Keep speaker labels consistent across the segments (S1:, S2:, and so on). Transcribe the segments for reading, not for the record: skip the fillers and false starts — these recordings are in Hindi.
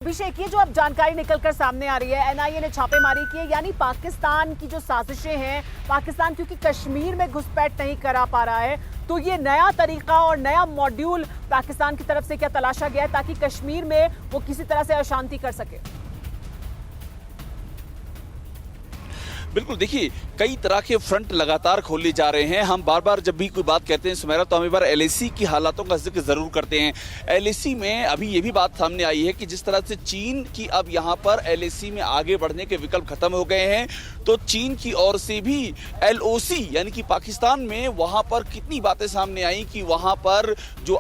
S1: अभिषेक, ये जो अब जानकारी निकलकर सामने आ रही है, एनआईए ने छापेमारी की है, यानी पाकिस्तान की जो साजिशें हैं, पाकिस्तान क्योंकि कश्मीर में घुसपैठ नहीं करा पा रहा है, तो ये नया तरीका और नया मॉड्यूल पाकिस्तान की तरफ से क्या तलाशा गया है ताकि कश्मीर में वो किसी तरह से अशांति कर सके?
S2: बिल्कुल, देखिए कई तरह के फ्रंट लगातार खोले जा रहे हैं। हम बार बार जब भी कोई बात कहते हैं सुमेरा, तो हम एक बार एलएसी की हालातों का जिक्र जरूर करते हैं। एलएसी में अभी ये भी बात सामने आई है कि जिस तरह से चीन की अब यहाँ पर एलएसी में आगे बढ़ने के विकल्प खत्म हो गए हैं, तो चीन की ओर से भी एलओसी यानी कि पाकिस्तान में वहाँ पर कितनी बातें सामने आई कि वहाँ पर जो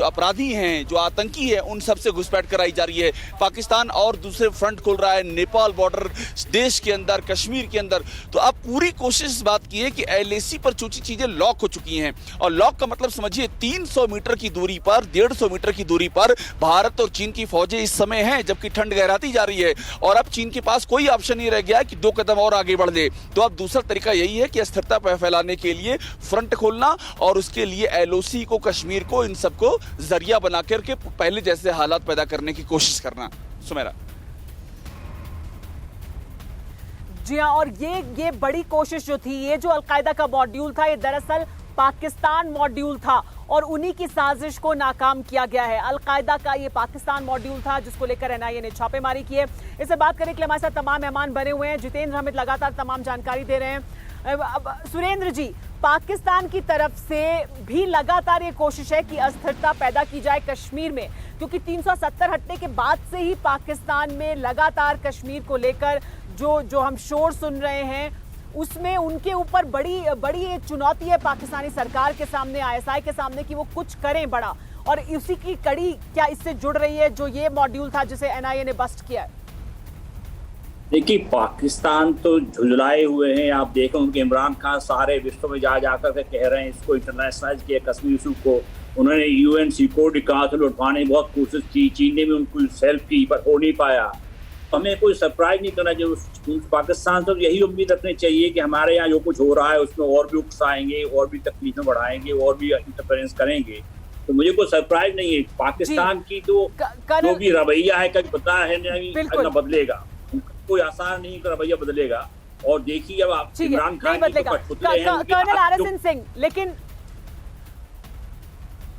S2: अपराधी हैं, जो आतंकी है, उन सबसे घुसपैठ कराई जा रही है। पाकिस्तान और दूसरे फ्रंट खोल रहा है नेपाल बॉर्डर देश के अंदर, कश्मीर के अंदर। तो अब पूरी कोशिश इस बात की है कि एलएसी पर चूंकि चीजें लॉक हो चुकी हैं, और लॉक का मतलब समझिए 300 मीटर की दूरी पर, 150 मीटर की दूरी पर भारत और चीन की फौजें इस समय हैं, जबकि ठंड गहराती जा रही है और अब चीन के पास कोई ऑप्शन नहीं रह गया कि 2 कदम और आगे बढ़ ले। तो अब दूसरा तरीका यही है कि अस्थिरता फैलाने के लिए फ्रंट खोलना और उसके लिए एलओसी को, कश्मीर को, इन सबको जरिया बना करके पहले जैसे हालात पैदा करने की कोशिश करना। सुमेरा
S1: जी हाँ, और ये बड़ी कोशिश जो थी, ये जो अलकायदा का मॉड्यूल था, ये दरअसल पाकिस्तान मॉड्यूल था और उन्हीं की साजिश को नाकाम किया गया है। अलकायदा का ये पाकिस्तान मॉड्यूल था जिसको लेकर एनआईए ने छापेमारी की है। इससे बात करने के लिए हमारे साथ तमाम मेहमान बने हुए हैं। जितेंद्र हमें लगातार तमाम जानकारी दे रहे हैं। सुरेंद्र जी, पाकिस्तान की तरफ से भी लगातार ये कोशिश है कि अस्थिरता पैदा की जाए कश्मीर में, क्योंकि 370 हटने के बाद से ही पाकिस्तान में लगातार कश्मीर को लेकर जो हम शोर सुन रहे हैं, उसमें उनके ऊपर बड़ी एक चुनौती है पाकिस्तानी सरकार के सामने, आईएसआई के सामने, कि वो कुछ करें बड़ा। और इसी की कड़ी क्या इससे जुड़ रही है जो ये मॉड्यूल था जिसे एनआईए ने बस्ट किया है?
S3: देखिए, पाकिस्तान तो झुंझलाए हुए हैं। आप देखें, उनके इमरान खान सारे विश्व में जाकर के कह रहे हैं इसको इंटरनेशनलाइज किया कश्मीर इशू को। उन्होंने यूएन सिक्योरिटी काउंसिल उठाने की बहुत कोशिश की, चीन ने भी उनको हेल्प की, पर हो नहीं पाया। हमें कोई सरप्राइज नहीं करना चाहिए। पाकिस्तान से यही उम्मीद रखनी चाहिए कि हमारे यहाँ जो कुछ हो रहा है उसमें और भी उकसाएंगे, और भी तकलीफें बढ़ाएंगे, और भी इंटरफेरेंस करेंगे। तो मुझे कोई सरप्राइज नहीं है। पाकिस्तान की तो जो भी रवैया है, कभी पता है नहीं बदलेगा, कोई आसान नहीं का रवैया बदलेगा। और देखिए, अब आप इमरान खान की
S1: कर्नल आरएसएन सिंह, लेकिन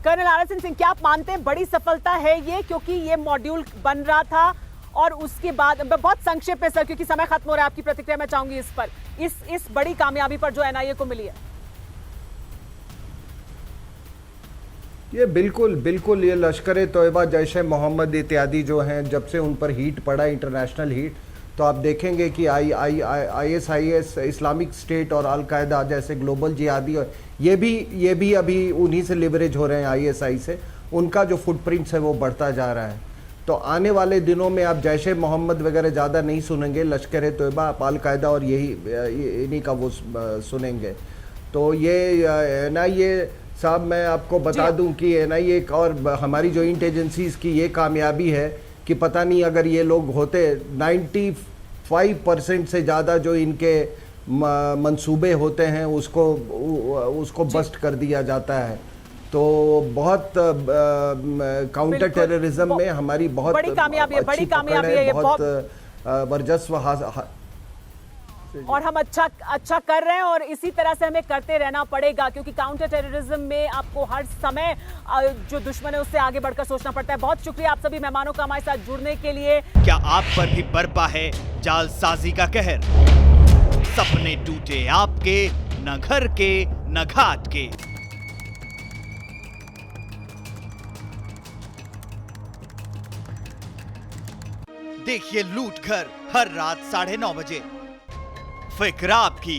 S1: कर्नल आरएसएन सिंह, क्या आप मानते हैं बड़ी सफलता है ये, क्योंकि ये मॉड्यूल बन रहा था और उसके बाद, बहुत संक्षेप में सर क्योंकि समय खत्म हो रहा है, आपकी प्रतिक्रिया मैं चाहूंगी इस पर, इस बड़ी कामयाबी पर जो एनआईए को मिली है?
S4: ये बिल्कुल ये लश्कर तोयबा, जैश मोहम्मद इत्यादि जो हैं, जब से उन पर हीट पड़ा, इंटरनेशनल हीट, तो आप देखेंगे कि आईएसआईएस, इस्लामिक स्टेट और अलकायदा जैसे ग्लोबल जिहादी, ये भी अभी उन्हीं से लिवरेज हो रहे हैं, आईएसआई से। उनका जो फुटप्रिंट्स है वो बढ़ता जा रहा है। तो आने वाले दिनों में आप जैश मोहम्मद वगैरह ज़्यादा नहीं सुनेंगे, लश्कर तोयबा, आप अलकायदा और इन्हीं का वो सुनेंगे। तो ये एनआईए साहब, मैं आपको बता दूं कि एनआईए और हमारी जॉइंट एजेंसीज़ की ये कामयाबी है कि पता नहीं अगर ये लोग होते, 95% से ज़्यादा जो इनके मंसूबे होते हैं उसको बस्ट कर दिया जाता है। तो बहुत काउंटर टेररिज्म में हमारी बहुत
S1: बड़ी कामयाबी है,
S4: बहुत वर्चस्व,
S1: और हम अच्छा कर रहे हैं और इसी तरह से हमें करते रहना पड़ेगा, क्योंकि काउंटर टेररिज्म में आपको हर समय जो दुश्मन है उससे आगे बढ़कर सोचना पड़ता है। बहुत शुक्रिया आप सभी मेहमानों का हमारे साथ जुड़ने के लिए।
S5: क्या आप पर भी बरपा है जालसाजी का कहर? सपने टूटे आपके, न घर के न घाट के। देखिए लूट घर हर रात 9:30 बजे। फिक्र आपकी,